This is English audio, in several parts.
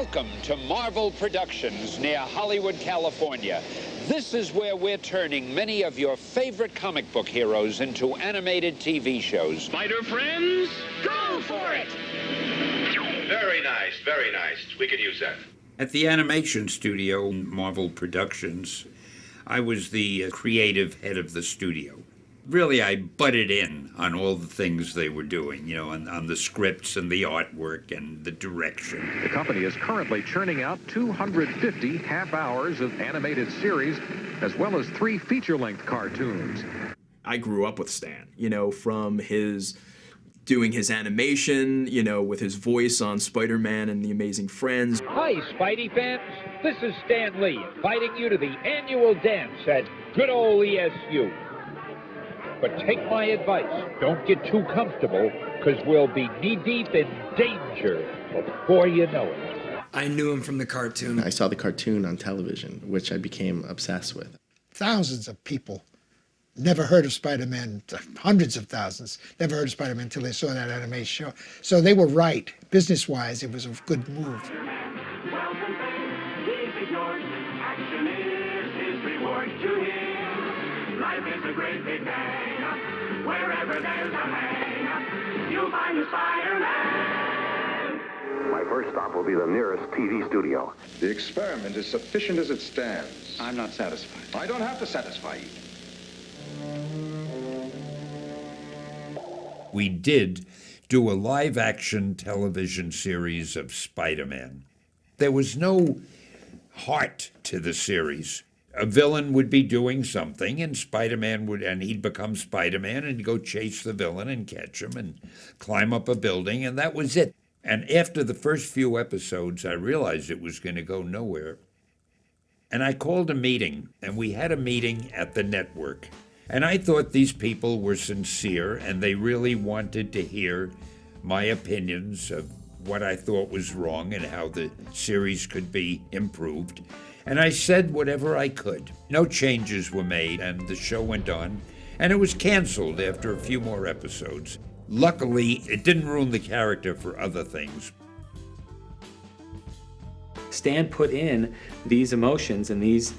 Welcome to Marvel Productions near Hollywood, California. This is where we're turning many of your favorite comic book heroes into animated TV shows. Spider friends, go for it! Very nice, very nice. We could use that. At the animation studio, Marvel Productions, I was the creative head of the studio. Really, I butted in on all the things they were doing, you know, on the scripts and the artwork and the direction. The company is currently churning out 250 half hours of animated series, as well as 3 feature-length cartoons. I grew up with Stan, you know, from his doing his animation, you know, with his voice on Spider-Man and the Amazing Friends. Hi, Spidey fans. This is Stan Lee, inviting you to the annual dance at good old ESU. But take my advice, don't get too comfortable, because we'll be knee-deep in danger before you know it. I knew him from the cartoon. I saw the cartoon on television, which I became obsessed with. Thousands of people never heard of Spider-Man, hundreds of thousands, never heard of Spider-Man until they saw that animation show. So they were right. Business-wise, it was a good move. Wherever there's a man, you'll find a Spider-Man. My first stop will be the nearest TV studio. The experiment is sufficient as it stands. I'm not satisfied. I don't have to satisfy you. We did do a live-action television series of Spider-Man. There was no heart to the series. A villain would be doing something, and Spider-Man would, and he'd become Spider-Man, and he'd go chase the villain and catch him and climb up a building, and that was it. And after the first few episodes, I realized it was going to go nowhere. And I called a meeting, and we had a meeting at the network. And I thought these people were sincere, and they really wanted to hear my opinions of what I thought was wrong and how the series could be improved. And I said whatever I could. No changes were made, and the show went on, and it was canceled after a few more episodes. Luckily, it didn't ruin the character for other things. Stan put in these emotions and these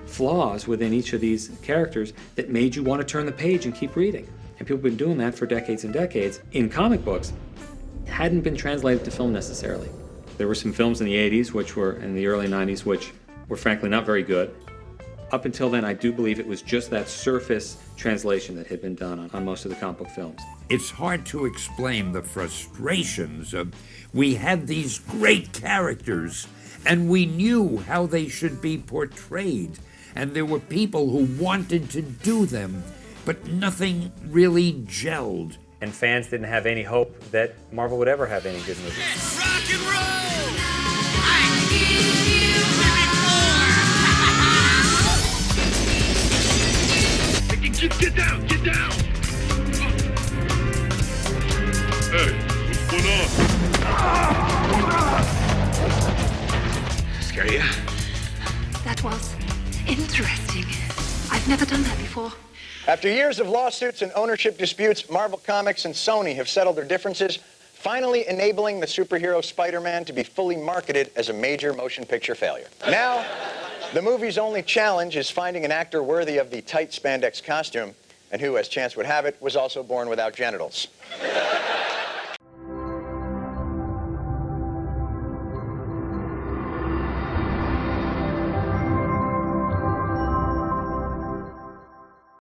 flaws within each of these characters that made you want to turn the page and keep reading. And people have been doing that for decades and decades. In comic books, it hadn't been translated to film necessarily. There were some films in the 80s, which were in the early 90s, which were frankly not very good. Up until then, I do believe it was just that surface translation that had been done on most of the comic book films. It's hard to explain the frustrations of, we had these great characters, and we knew how they should be portrayed, and there were people who wanted to do them, but nothing really gelled. And fans didn't have any hope that Marvel would ever have any good movies. Let's rock and roll! Get down! Get down! Hey, what's going on? Scare you? That was interesting. I've never done that before. After years of lawsuits and ownership disputes, Marvel Comics and Sony have settled their differences, finally enabling the superhero Spider-Man to be fully marketed as a major motion picture failure. Now, the movie's only challenge is finding an actor worthy of the tight spandex costume, and who, as chance would have it, was also born without genitals.